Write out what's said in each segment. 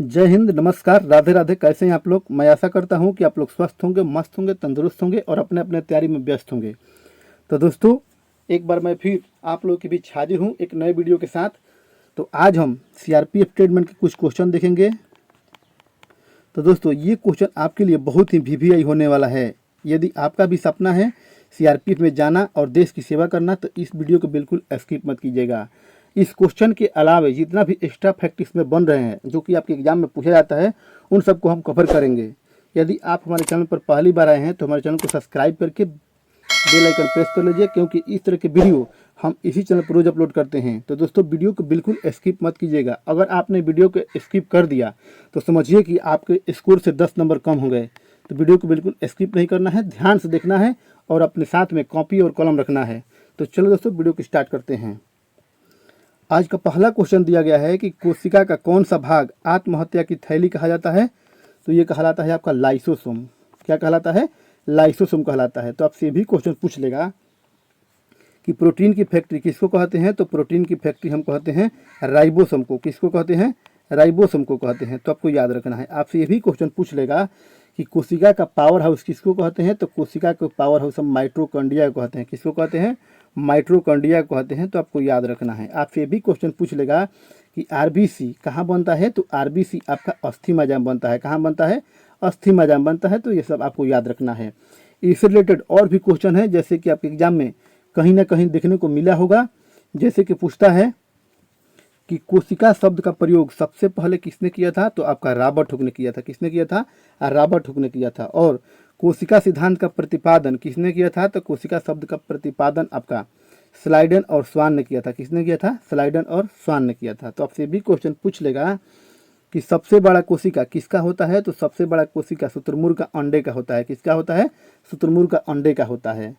जय हिंद, नमस्कार, राधे राधे। कैसे हैं आप लोग? मैं आशा करता हूं कि आप लोग स्वस्थ होंगे, मस्त होंगे, तंदुरुस्त होंगे और अपने अपने तैयारी में व्यस्त होंगे। तो दोस्तों, एक बार मैं फिर आप लोगों के बीच हाजिर हूं एक नए वीडियो के साथ। तो आज हम सीआरपीएफ स्टेटमेंट के कुछ क्वेश्चन देखेंगे। तो दोस्तों, ये क्वेश्चन आपके लिए बहुत ही वीवीआई होने वाला है। यदि आपका भी सपना है सीआरपीएफ में जाना और देश की सेवा करना, तो इस वीडियो को बिल्कुल स्किप मत कीजिएगा। इस क्वेश्चन के अलावा जितना भी एक्स्ट्रा फैक्ट इसमें बन रहे हैं, जो कि आपके एग्जाम में पूछा जाता है, उन सबको हम कवर करेंगे। यदि आप हमारे चैनल पर पहली बार आए हैं तो हमारे चैनल को सब्सक्राइब करके बेल आइकन प्रेस कर लीजिए, क्योंकि इस तरह के वीडियो हम इसी चैनल पर रोज अपलोड करते हैं। तो दोस्तों, वीडियो को बिल्कुल स्किप मत कीजिएगा। अगर आपने वीडियो को स्किप कर दिया तो समझिए कि आपके स्कोर से 10 नंबर कम हो गए। तो वीडियो को बिल्कुल स्किप नहीं करना है, ध्यान से देखना है और अपने साथ में कॉपी और कलम रखना है। तो चलो दोस्तों, वीडियो को स्टार्ट करते हैं। आज का पहला क्वेश्चन दिया गया है कि कोशिका का कौन सा भाग आत्महत्या की थैली कहा जाता है? तो ये कहलाता है आपका लाइसोसोम। क्या कहलाता है? लाइसोसोम कहलाता है। तो आपसे ये भी क्वेश्चन पूछ लेगा कि प्रोटीन की फैक्ट्री किसको कहते हैं? तो प्रोटीन की फैक्ट्री हम कहते हैं राइबोसोम को। किसको कहते हैं? राइबोसोम को कहते हैं। तो आपको याद रखना है। आपसे ये भी क्वेश्चन पूछ लेगा कि कोशिका का पावर हाउस किसको कहते हैं? तो कोशिका को पावर हाउस हम माइटोकॉन्ड्रिया को कहते हैं। किसको कहते हैं? माइटोकॉन्ड्रिया को कहते हैं। तो आपको याद रखना है। आपसे ये भी क्वेश्चन पूछ लेगा कि आरबीसी कहाँ बनता है? तो आरबीसी आपका अस्थि माजाम बनता है। कहाँ बनता है? अस्थि माजाम बनता है। तो ये सब आपको याद रखना है। इससे रिलेटेड और भी क्वेश्चन है, जैसे कि आपके एग्जाम में कहीं ना कहीं देखने को मिला होगा। जैसे कि पूछता है कि कोशिका शब्द का प्रयोग सबसे पहले किसने किया था? तो आपका रॉबर्ट हुक ने किया था। किसने किया था? रॉबर्ट हुक ने किया था। और कोशिका सिद्धांत का प्रतिपादन किसने किया था? तो कोशिका शब्द का प्रतिपादन आपका स्लाइडन और स्वान ने किया था। किसने किया था? स्लाइडन और स्वान ने किया था। तो आपसे भी क्वेश्चन पूछ लेगा कि सबसे बड़ा कोशिका किसका होता है? तो सबसे बड़ा कोशिका शुतुरमुर्ग का अंडे का होता है। किसका होता है? शुतुरमुर्ग का अंडे का होता है।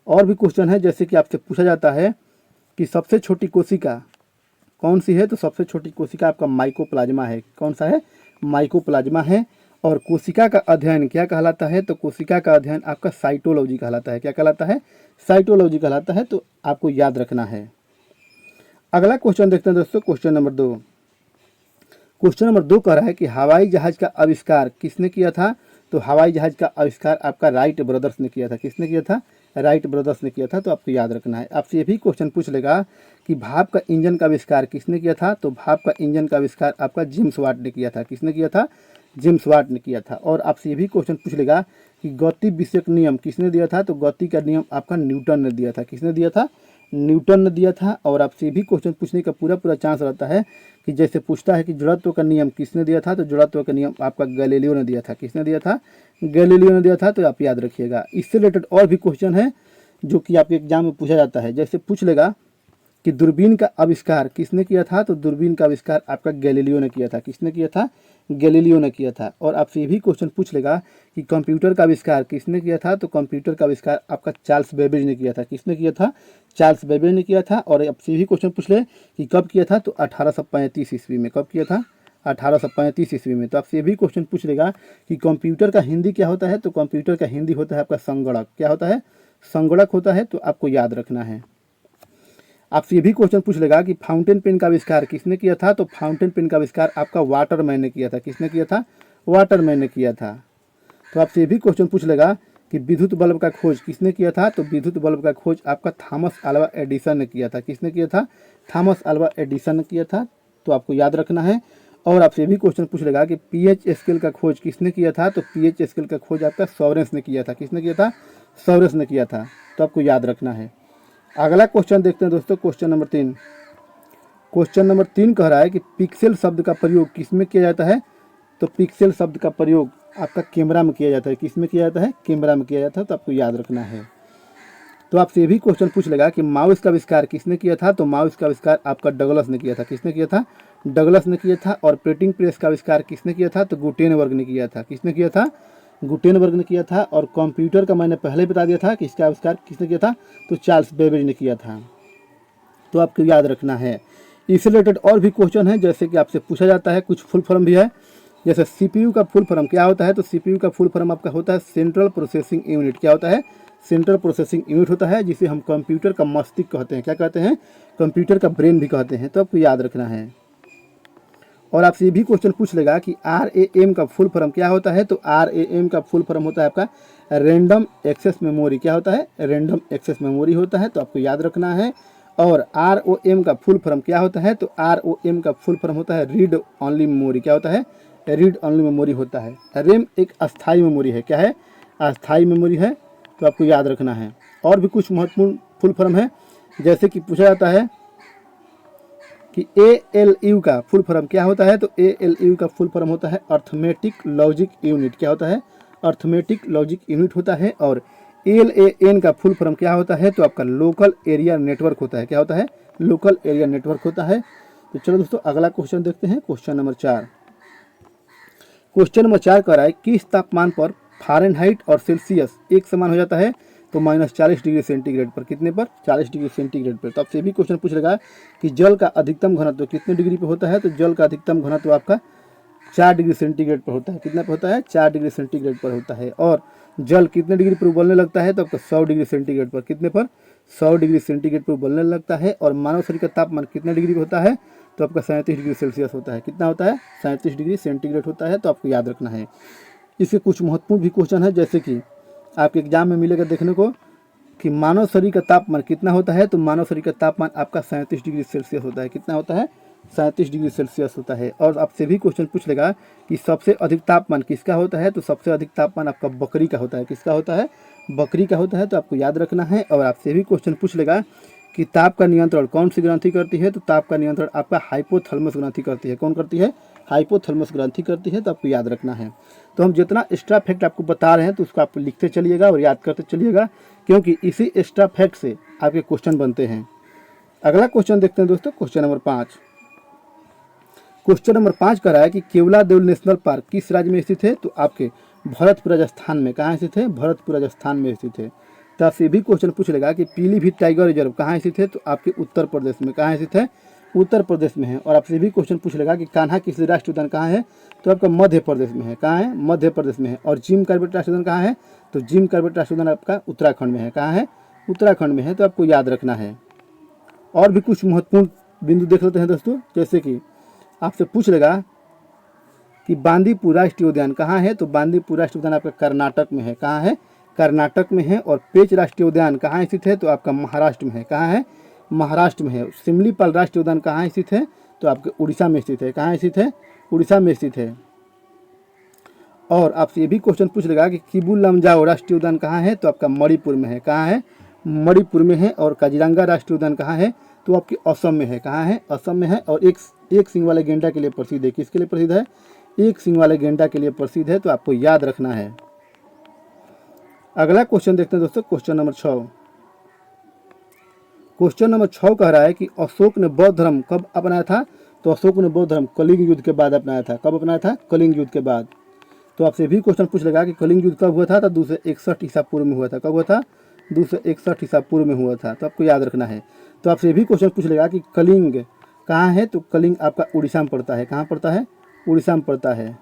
और भी क्वेश्चन है, जैसे कि आपसे पूछा जाता है कि सबसे छोटी कोशिका कौन सी है? तो सबसे छोटी कोशिका आपका माइकोप्लाज्मा है। कौन सा है? माइकोप्लाज्मा है। और कोशिका का अध्ययन क्या कहलाता है? तो कोशिका का अध्ययन आपका साइटोलॉजी कहलाता है। क्या कहलाता है? साइटोलॉजी कहलाता है। तो आपको याद रखना है। अगला क्वेश्चन देखते हैं दोस्तों, क्वेश्चन नंबर 2। क्वेश्चन नंबर 2 कह रहा है कि हवाई जहाज का आविष्कार किसने किया था? तो हवाई जहाज का आविष्कार आपका राइट ब्रदर्स ने किया था। किसने किया था? राइट ब्रदर्स ने किया था। तो आपको याद रखना है। आपसे ये भी क्वेश्चन पूछ लेगा कि भाप का इंजन का आविष्कार किसने किया था? तो भाप का इंजन का आविष्कार आपका जेम्स वाट ने किया था। किसने किया था? जेम्स वाट ने किया था। और आपसे ये भी क्वेश्चन पूछ लेगा कि गति विषयक नियम किसने दिया था? तो गति का नियम आपका न्यूटन ने दिया था। किसने दिया था? न्यूटन ने दिया था। और आपसे ये भी क्वेश्चन पूछने का पूरा चांस रहता है कि जैसे पूछता है कि जड़त्व का नियम किसने दिया था? तो जड़त्व का नियम आपका गैलीलियो ने दिया था। किसने दिया था? गैलीलियो ने दिया था। तो आप याद रखिएगा। इससे रिलेटेड और भी क्वेश्चन है जो कि आपके एग्जाम में पूछा जाता है। जैसे पूछ लेगा कि दूरबीन का आविष्कार किसने किया था? तो दूरबीन का आविष्कार आपका गैलीलियो ने किया था। किसने किया था? गैलीलियो ने किया था। और आपसे ये भी क्वेश्चन पूछ लेगा कि कंप्यूटर का आविष्कार किसने किया था? तो कंप्यूटर का आविष्कार आपका चार्ल्स बेबेज ने किया था। किसने किया था? चार्ल्स बेबेज ने किया था। और आपसे भी क्वेश्चन पूछ ले कि कब किया था? तो 1835 ईस्वी में। कब किया था? 1835 ईस्वी में। तो आपसे ये भी क्वेश्चन पूछ लेगा कि कंप्यूटर का हिंदी क्या होता है? तो कंप्यूटर का हिंदी होता है आपका संगणक। क्या होता है? संगणक होता है। तो आपको याद रखना है। आपसे ये भी क्वेश्चन पूछ लेगा कि फाउंटेन पेन का आविष्कार किसने किया था? तो फाउंटेन पेन का आविष्कार आपका वाटरमैन ने किया था। किसने किया था? वाटरमैन ने किया था। तो आपसे ये भी क्वेश्चन पूछ लेगा कि विद्युत बल्ब का खोज किसने किया था? तो विद्युत बल्ब का खोज आपका थॉमस अल्वा एडिसन ने किया था। किसने किया था? थॉमस अल्वा एडिसन ने किया था। तो आपको याद रखना है। और आपसे भी क्वेश्चन पूछ लेगा कि पीएच स्केल का खोज किसने किया था? तो पीएच स्केल का खोज आपका सॉरेंस ने किया था। किसने किया था? सॉरेंस ने किया था। तो आपको याद रखना है। अगला क्वेश्चन देखते हैं दोस्तों, क्वेश्चन नंबर 3। क्वेश्चन नंबर 3 कह रहा है कि पिक्सेल शब्द का प्रयोग किसमें किया जाता है? तो पिक्सेल शब्द का प्रयोग आपका कैमरा में किया जाता है। किसमें किया जाता है? कैमरा में किया जाता है। तो आपको याद रखना है। तो आपसे ये भी क्वेश्चन पूछ लेगा कि माउस का आविष्कार किसने किया था? तो माउस का आविष्कार आपका डगलस ने किया था। किसने किया था? डगलस ने किया था। और प्रिंटिंग प्रेस का आविष्कार किसने किया था? तो गुटेनबर्ग ने किया था। किसने किया था? गुटेनबर्ग ने किया था। और कंप्यूटर का मैंने पहले बता दिया था कि इसका आविष्कार किसने किया था? तो चार्ल्स बेबेज ने किया था। तो आपको याद रखना है। इससे रिलेटेड और भी क्वेश्चन है, जैसे कि आपसे पूछा जाता है। कुछ फुल फॉर्म भी है, जैसे सीपीयू का फुल फॉर्म क्या होता है? तो सीपीयू का फुल फॉर्म आपका होता है सेंट्रल प्रोसेसिंग यूनिट। क्या होता है? सेंट्रल प्रोसेसिंग यूनिट होता है, जिसे हम कंप्यूटर का मस्तिष्क कहते हैं। क्या कहते हैं? कंप्यूटर का ब्रेन भी कहते हैं। तो आपको याद रखना है। और आपसे ये भी क्वेश्चन पूछ लेगा कि RAM का फुल फॉर्म क्या होता है। तो RAM का फुल फॉर्म होता है आपका रैंडम एक्सेस मेमोरी। क्या होता है? रैंडम एक्सेस मेमोरी होता है, तो आपको याद रखना है। और ROM का फुल फॉर्म क्या होता है? तो ROM का फुल फॉर्म होता है रीड ऑनली मेमोरी। क्या होता है? रीड ऑनली मेमोरी होता है। रैम एक अस्थाई मेमोरी है। क्या है? अस्थाई मेमोरी है, तो आपको याद रखना है। और भी कुछ महत्वपूर्ण फुल फॉर्म है, जैसे कि पूछा जाता है कि ALU का फुल फॉर्म क्या होता है। तो ALU का फुल फॉर्म होता है अर्थमेटिक लॉजिक यूनिट। क्या होता है? अर्थमेटिक लॉजिक यूनिट होता है। और LAN का फुल फॉर्म क्या होता है? तो आपका लोकल एरिया नेटवर्क होता है। क्या होता है? लोकल एरिया नेटवर्क होता है। तो चलो दोस्तों अगला क्वेश्चन देखते हैं, क्वेश्चन नंबर 4। क्वेश्चन नंबर 4 कह रहा है किस तापमान पर फ़ारेनहाइट और सेल्सियस एक समान हो जाता है? तो -40 डिग्री सेंटीग्रेड पर। कितने पर? 40 डिग्री सेंटीग्रेड पर। तो आपसे भी क्वेश्चन पूछ लेगा कि जल का अधिकतम घनत्व कितने डिग्री पर होता है? तो जल का अधिकतम घनत्व आपका 4 डिग्री सेंटीग्रेड पर होता है। कितना पर होता है? 4 डिग्री सेंटीग्रेड पर होता है। और जल कितने डिग्री पर उबलने लगता है? तो आपका 100 डिग्री सेंटीग्रेड पर। कितने पर? 100 डिग्री सेंटीग्रेड पर उबलने लगता है। और मानव शरीर का तापमान कितने डिग्री पर होता है? तो आपका 37 डिग्री सेल्सियस होता है। कितना होता है? 37 डिग्री सेंटीग्रेड होता है, तो आपको याद रखना है। इसके कुछ महत्वपूर्ण भी क्वेश्चन है, जैसे कि आपके एग्जाम में मिलेगा देखने को कि मानव शरीर का तापमान कितना होता है। तो मानव शरीर का तापमान आपका 37 डिग्री सेल्सियस होता है। कितना होता है? 37 डिग्री सेल्सियस होता है। और आपसे भी क्वेश्चन पूछ लेगा कि सबसे अधिक तापमान किसका होता है? तो सबसे अधिक तापमान आपका बकरी का होता है। किसका होता है? बकरी का होता है, तो आपको याद रखना है। और आपसे भी क्वेश्चन पूछ लेगा कि ताप का नियंत्रण कौन सी ग्रंथि करती है? तो ताप का नियंत्रण आपका हाइपोथैलेमस ग्रंथि करती है। कौन करती है? हाइपोथैलेमस ग्रंथि करती है, तो आपको याद रखना है। तो हम जितना एक्स्ट्रा फैक्ट आपको बता रहे हैं तो उसको आप लिखते चलिएगा और याद करते चलिएगा, क्योंकि इसी एक्स्ट्रा फैक्ट से आपके क्वेश्चन बनते हैं। अगला क्वेश्चन देखते हैं दोस्तों, क्वेश्चन नंबर 5। क्वेश्चन नंबर 5 कह रहा है कि केवलादेव नेशनल पार्क किस राज्य में स्थित है? तो आपके भरतपुर राजस्थान में। कहाँ स्थित है? भरतपुर राजस्थान में स्थित है। तो आपसे भी क्वेश्चन पूछ लेगा कि पीलीभीत टाइगर रिजर्व कहाँ स्थित है? तो आपके उत्तर प्रदेश में। कहाँ स्थित है? उत्तर प्रदेश में है। और आपसे भी क्वेश्चन पूछ लेगा कि कान्हा किसली राष्ट्रीय उद्यान कहाँ है? तो आपका मध्य प्रदेश में है। कहाँ है? मध्य प्रदेश में है। और जिम कॉर्बेट राष्ट्रीय उद्यान कहाँ है? तो जिम कॉर्बेट राष्ट्रीय उद्यान आपका उत्तराखंड में है। कहाँ है? उत्तराखंड में है, तो आपको याद रखना है। और भी कुछ महत्वपूर्ण बिंदु देख लेते हैं दोस्तों, जैसे कि आपसे पूछ लेगा कि बांदीपुर राष्ट्रीय उद्यान कहाँ है? तो बांदीपुर राष्ट्रीय उद्यान आपका कर्नाटक में है। कहाँ है? कर्नाटक में है। और पेंच राष्ट्रीय उद्यान कहाँ स्थित है? तो आपका महाराष्ट्र में है। कहाँ है? महाराष्ट्र में है। सिमलीपाल राष्ट्रीय उद्यान कहाँ स्थित है? तो आपके उड़ीसा में स्थित है। कहाँ स्थित है? उड़ीसा में स्थित है। और आपसे ये भी क्वेश्चन पूछ लेगा कि किबू लमजाओ राष्ट्रीय उद्यान कहाँ है? तो आपका मणिपुर में है। कहाँ है? मणिपुर में है। और काजीरंगा राष्ट्रीय उद्यान कहाँ है? तो आपके असम में है। कहाँ है? असम में है। और एक सिंग वाले गेंडा के लिए प्रसिद्ध है। किसके लिए प्रसिद्ध है? एक सिंग वाले गेंडा के लिए प्रसिद्ध है, तो आपको याद रखना है। अगला क्वेश्चन देखते हैं दोस्तों, क्वेश्चन नंबर 6। क्वेश्चन नंबर 6 कह रहा है कि अशोक ने बौद्ध धर्म कब अपनाया था? तो अशोक ने बौद्ध धर्म कलिंग युद्ध के बाद अपनाया था। कब अपनाया था? कलिंग युद्ध के बाद। तो आपसे भी क्वेश्चन पूछ लेगा कि कलिंग युद्ध कब हुआ था? तो 261 ईसा पूर्व में हुआ था। कब हुआ था? 261 ईसा पूर्व में हुआ था, तो आपको याद रखना है। तो आपसे भी क्वेश्चन पूछ लेगा कि कलिंग कहाँ है? तो कलिंग आपका उड़ीसा में पड़ता है। कहाँ पड़ता है? उड़ीसा में पड़ता है।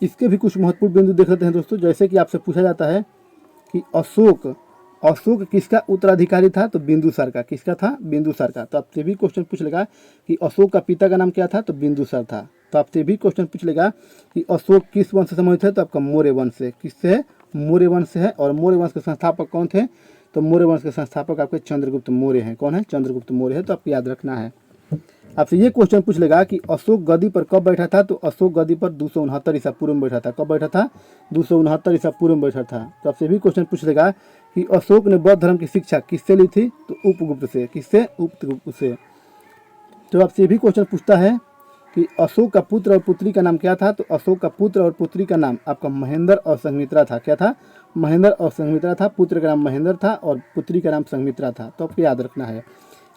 इसके भी कुछ महत्वपूर्ण बिंदु देख लेते हैं दोस्तों, जैसे कि आपसे पूछा जाता है कि अशोक किसका उत्तराधिकारी था? तो बिंदुसार का। किसका था? बिंदुसार का। तो आपसे भी क्वेश्चन पूछ लेगा कि अशोक का पिता का नाम क्या था? तो बिंदुसार था। तो आपसे भी क्वेश्चन पूछ लेगा कि अशोक किस वंश से संबंधित है? तो आपका मौर्य वंश से। किससे है? मौर्य वंश से है। और मौर्य वंश के संस्थापक कौन थे? तो मौर्य वंश के संस्थापक आपके चंद्रगुप्त मौर्य हैं। कौन है? चंद्रगुप्त मौर्य है, तो आपको याद रखना है। आपसे ये क्वेश्चन पूछ लेगा कि अशोक गद्दी पर कब बैठा था? तो अशोक गद्दी पर 269 ईसा पूर्व में बैठा था। कब बैठा था? 269 ईसा पूर्व में बैठा था। तो आपसे भी क्वेश्चन पूछ लेगा कि अशोक ने बौद्ध धर्म की शिक्षा किससे ली थी? तो उपगुप्त से। किससे? उपगुप्त से। तो आपसे भी क्वेश्चन पूछता है कि अशोक का पुत्र और पुत्री का नाम क्या था? तो अशोक का पुत्र और पुत्री का नाम आपका महेंद्र और संघमित्रा था। क्या था? महेंद्र और संघमित्रा था। पुत्र का नाम महेंद्र था और पुत्री का नाम संघमित्रा था। तो आपको याद रखना है।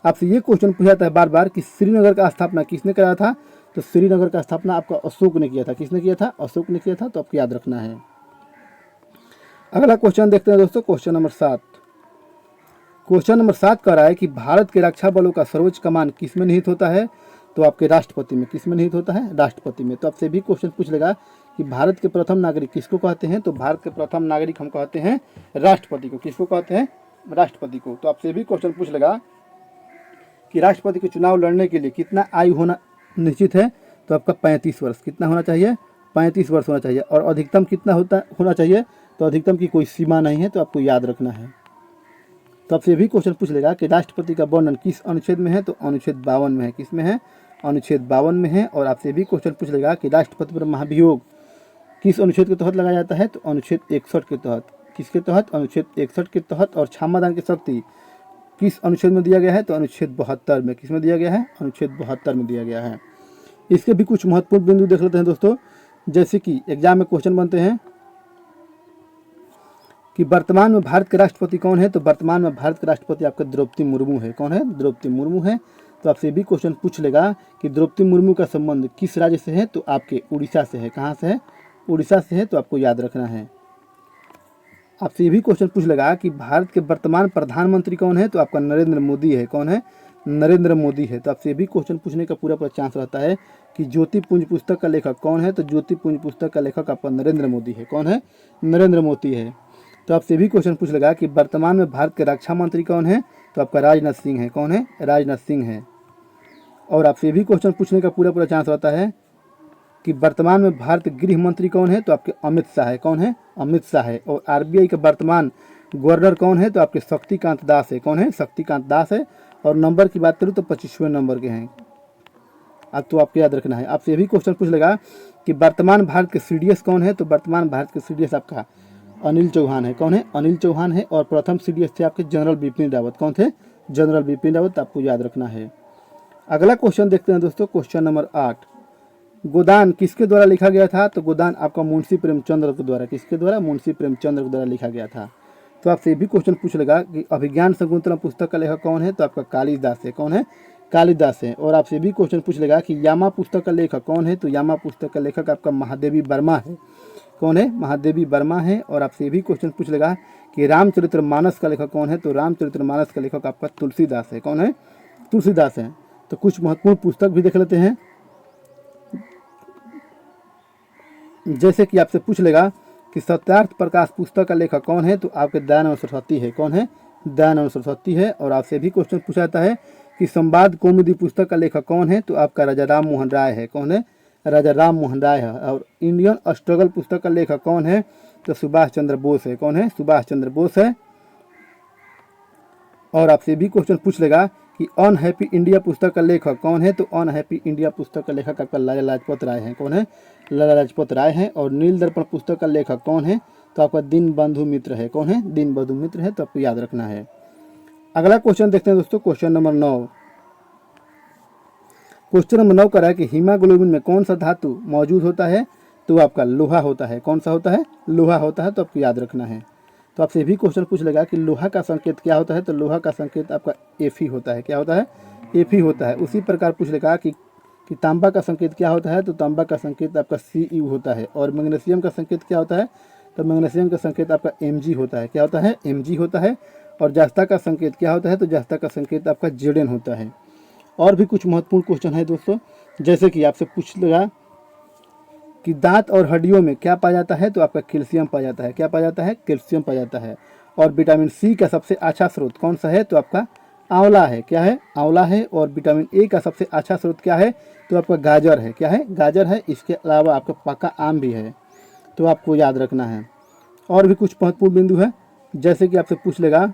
आपसे ये क्वेश्चन पूछा जाता है बार बार कि श्रीनगर का स्थापना किसने कराया था? तो श्रीनगर का स्थापना आपका अशोक ने किया था। किसने किया था? अशोक ने किया था, तो आपको याद रखना है। अगला क्वेश्चन देखते हैं दोस्तों, क्वेश्चन नंबर 7। क्वेश्चन नंबर 7 कह रहा है कि भारत के रक्षा बलों का सर्वोच्च कमान किस में निहित होता है? तो आपके राष्ट्रपति में। किस में निहित होता है? राष्ट्रपति में। तो आपसे भी क्वेश्चन पूछ लेगा कि भारत के प्रथम नागरिक किसको कहते हैं? तो भारत के प्रथम नागरिक हम कहते हैं राष्ट्रपति को। किसको कहते हैं? राष्ट्रपति को। तो आपसे भी क्वेश्चन पूछ लेगा कि राष्ट्रपति के चुनाव लड़ने के लिए कितना आयु निश्चित है तो आपका 35 वर्ष। कितना होना चाहिए? 35 वर्ष होना चाहिए। और अधिकतम कितना होना चाहिए? तो अधिकतम की कोई सीमा नहीं है, तो आपको याद रखना है। तो आपसे भी क्वेश्चन पूछ लेगा कि राष्ट्रपति का वर्णन किस अनुच्छेद में है? तो अनुच्छेद 52 में है। किस में है? अनुच्छेद 52 में है। और आपसे भी क्वेश्चन पूछ लेगा कि राष्ट्रपति पर महाभियोग किस अनुच्छेद के तहत लगाया जाता है? तो अनुच्छेद 61 के तहत। किसके तहत? अनुच्छेद 61 के तहत। और क्षमादान की शक्ति किस अनुच्छेद में दिया गया है? तो अनुच्छेद 72 में। किस में दिया गया है? अनुच्छेद 72 में दिया गया है। इसके भी कुछ महत्वपूर्ण बिंदु देख लेते हैं दोस्तों। जैसे कि एग्जाम में क्वेश्चन बनते हैं कि वर्तमान में भारत के राष्ट्रपति कौन है? तो वर्तमान में भारत के राष्ट्रपति आपका द्रौपदी मुर्मू है। कौन है? द्रौपदी मुर्मू है। तो आपसे भी क्वेश्चन पूछ लेगा कि द्रौपदी मुर्मू का संबंध किस राज्य से है? तो आपके उड़ीसा से है। कहाँ से है? उड़ीसा से है। तो आपको याद रखना है। आपसे भी क्वेश्चन पूछ लेगा कि भारत के वर्तमान प्रधानमंत्री कौन है? तो आपका नरेंद्र मोदी है। कौन है? नरेंद्र मोदी है। तो आपसे भी क्वेश्चन पूछने का पूरा चांस रहता है कि ज्योतिपुंज पुस्तक का लेखक कौन है? तो ज्योतिपुंज पुस्तक का लेखक आपका नरेंद्र मोदी है। कौन है? नरेंद्र मोदी है। तो आपसे भी क्वेश्चन पूछ लेगा कि वर्तमान में भारत के रक्षा मंत्री कौन है? तो आपका राजनाथ सिंह है। कौन है? राजनाथ सिंह है। और आपसे भी क्वेश्चन पूछने का पूरा चांस रहता है कि वर्तमान में भारत गृह मंत्री कौन है? तो आपके अमित शाह है। कौन है? अमित शाह है। और आरबीआई के वर्तमान गवर्नर कौन है? तो आपके शक्तिकांत दास है। कौन है? शक्तिकांत दास है। और नंबर की बात करूँ तो 25वें नंबर के हैं। अब तो आपको याद रखना है। आपसे ये भी क्वेश्चन पूछ लेगा कि वर्तमान भारत के सीडीएस कौन है? तो वर्तमान भारत के सीडीएस आपका अनिल चौहान है। कौन है? अनिल चौहान है। और प्रथम सीडीएस थे आपके जनरल बिपिन रावत। कौन थे? जनरल बिपिन रावत। आपको याद रखना है। अगला क्वेश्चन देखते हैं दोस्तों, क्वेश्चन नंबर 8। गोदान किसके द्वारा लिखा गया था? तो गोदान आपका मुंशी प्रेमचंद्र के द्वारा। किसके द्वारा? मुंशी प्रेमचंद्र के द्वारा लिखा गया था। तो आपसे ये भी क्वेश्चन पूछ लेगा कि अभिज्ञान शकुंतलम पुस्तक का लेखक कौन है? तो आपका कालिदास है। कौन है? कालिदास है। और आपसे भी क्वेश्चन पूछ लेगा कि यामा पुस्तक का लेखक कौन है? तो यामा पुस्तक का लेखक आपका महादेवी वर्मा है। कौन है? महादेवी वर्मा है। और आपसे भी क्वेश्चन पूछ लेगा कि रामचरितमानस का लेखक कौन है? तो रामचरितमानस का लेखक आपका तुलसीदास है। कौन है? तुलसीदास है। तो कुछ महत्वपूर्ण पुस्तक भी देख लेते हैं। जैसे कि आपसे पूछ लेगा कि सत्यार्थ प्रकाश पुस्तक का लेखक कौन है? तो आपके दयानंद सरस्वती है। कौन है? दयानंद सरस्वती है। और आपसे भी क्वेश्चन पूछा जाता है कि संवाद कौमुदी पुस्तक का लेखक कौन है? तो आपका राजा राम मोहन राय है। कौन है? राजा राम मोहन राय है। और इंडियन स्ट्रगल पुस्तक का लेखक कौन है? तो सुभाष चंद्र बोस है। कौन है? सुभाष चंद्र बोस है। और आपसे भी क्वेश्चन पूछ लेगा कि अनहैप्पी इंडिया पुस्तक का लेखक कौन है? तो अनहैप्पी इंडिया पुस्तक का लेखक आपका लाला लाजपत राय है। कौन है? लाला लाजपत राय है। और नील दर्पण पुस्तक का लेखक कौन है? तो आपका दीनबंधु मित्र है। कौन है? दीनबंधु मित्र है। तो आपको याद रखना है। अगला क्वेश्चन देखते हैं दोस्तों, क्वेश्चन नंबर 9। क्वेश्चन नंबर 9 कह रहा है कि हीमोग्लोबिन में कौन सा धातु मौजूद होता है? तो आपका लोहा होता है। कौन सा होता है? लोहा होता है। तो आपको याद रखना है। तो आपसे भी क्वेश्चन पूछ लेगा कि लोहा का संकेत क्या होता है? तो लोहा का संकेत आपका Fe होता है। क्या होता है? Fe होता है। उसी प्रकार पूछ लेगा कि तांबा का संकेत क्या होता है? तो तांबा का संकेत आपका Cu होता है। और मैग्नीशियम का संकेत क्या होता है? तो मैग्नीशियम का संकेत आपका Mg होता है। क्या होता है? Mg होता है। और जस्ता का संकेत क्या होता है? तो जस्ता का संकेत आपका Zn होता है। और भी कुछ महत्वपूर्ण क्वेश्चन है दोस्तों। जैसे कि आपसे पूछ लेगा कि दांत और हड्डियों में क्या पाया जाता है? तो आपका कैल्शियम पाया जाता है। क्या पाया जाता है? कैल्शियम पाया जाता है। और विटामिन सी का सबसे अच्छा स्रोत कौन सा है? तो आपका आंवला है। क्या है? आंवला है। और विटामिन ए का सबसे अच्छा स्रोत क्या है? तो आपका गाजर है। क्या है? गाजर है। इसके अलावा आपका पक्का आम भी है। तो आपको याद रखना है। और भी कुछ महत्वपूर्ण बिंदु है। जैसे कि आपसे पूछ लेगा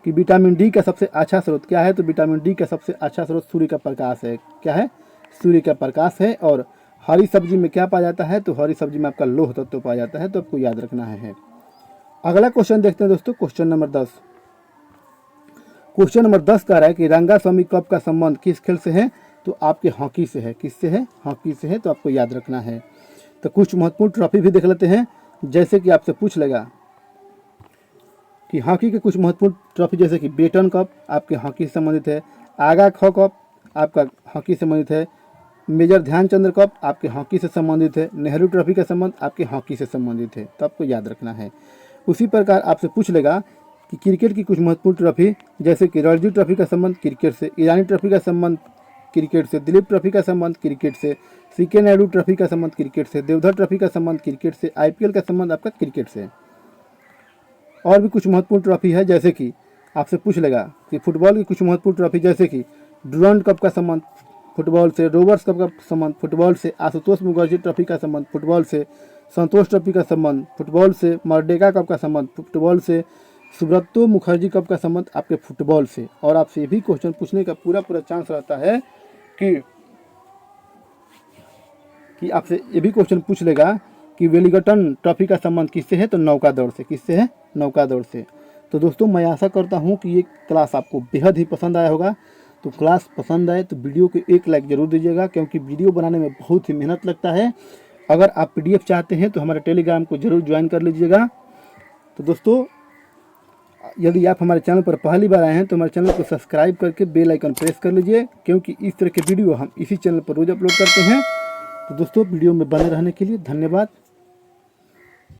कि विटामिन डी का सबसे अच्छा स्रोत क्या है? तो विटामिन डी का सबसे अच्छा स्रोत सूर्य का प्रकाश है। क्या है? सूर्य का प्रकाश है। और हरी सब्जी में क्या पाया जाता है? तो हरी सब्जी में आपका लौह तत्व पाया जाता है। तो आपको याद रखना है। अगला क्वेश्चन देखते हैं दोस्तों, क्वेश्चन नंबर 10। क्वेश्चन नंबर 10 कह रहा है कि रंगास्वामी कप का संबंध किस खेल से है? तो आपके हॉकी से है। किससे है? हॉकी से है। तो आपको याद रखना है। तो कुछ महत्वपूर्ण ट्रॉफी भी देख लेते हैं। जैसे कि आपसे पूछ लेगा कि हॉकी के कुछ महत्वपूर्ण ट्रॉफी, जैसे कि बेटन कप आपके हॉकी से संबंधित है। आगा खो कप आपका हॉकी से संबंधित है। मेजर ध्यानचंद्र कप आपके हॉकी से संबंधित है। नेहरू ट्रॉफी का संबंध आपके हॉकी से संबंधित है। तो आपको याद रखना है। उसी प्रकार आपसे पूछ लेगा कि क्रिकेट की कुछ महत्वपूर्ण ट्रॉफी, जैसे कि रणजी ट्रॉफी का संबंध क्रिकेट से, ईरानी ट्रॉफी का संबंध क्रिकेट से, दिलीप ट्रॉफी का संबंध क्रिकेट से, सीके नायडू ट्रॉफी का संबंध क्रिकेट से, देवधर ट्रॉफी का संबंध क्रिकेट से, IPL का संबंध आपका क्रिकेट से। और भी कुछ महत्वपूर्ण ट्रॉफी है। जैसे कि आपसे पूछ लेगा कि फुटबॉल की कुछ महत्वपूर्ण ट्रॉफी, जैसे कि डुरंड कप का संबंध फुटबॉल से, रोवर्स कप का संबंध फुटबॉल से, आशुतोष मुखर्जी ट्रॉफी का संबंध फुटबॉल से, संतोष ट्रॉफी का संबंध फुटबॉल से, मर्डेका कप का संबंध फुटबॉल से, सुब्रतो मुखर्जी कप का संबंध आपके फुटबॉल से। और आपसे ये भी क्वेश्चन पूछने का पूरा चांस रहता है कि आपसे ये भी क्वेश्चन पूछ लेगा कि वेलिंगटन ट्रॉफी का संबंध किससे है, तो नौका दौड़ से। किससे है? नौका दौड़ से। तो दोस्तों मैं आशा करता हूँ कि ये क्लास आपको बेहद ही पसंद आया होगा। तो क्लास पसंद आए तो वीडियो को एक लाइक ज़रूर दीजिएगा, क्योंकि वीडियो बनाने में बहुत ही मेहनत लगता है। अगर आप PDF चाहते हैं तो हमारे टेलीग्राम को ज़रूर ज्वाइन कर लीजिएगा। तो दोस्तों यदि आप हमारे चैनल पर पहली बार आए हैं तो हमारे चैनल को सब्सक्राइब करके बेल आइकन प्रेस कर लीजिए, क्योंकि इस तरह के वीडियो हम इसी चैनल पर रोज़ अपलोड करते हैं। तो दोस्तों वीडियो में बने रहने के लिए धन्यवाद।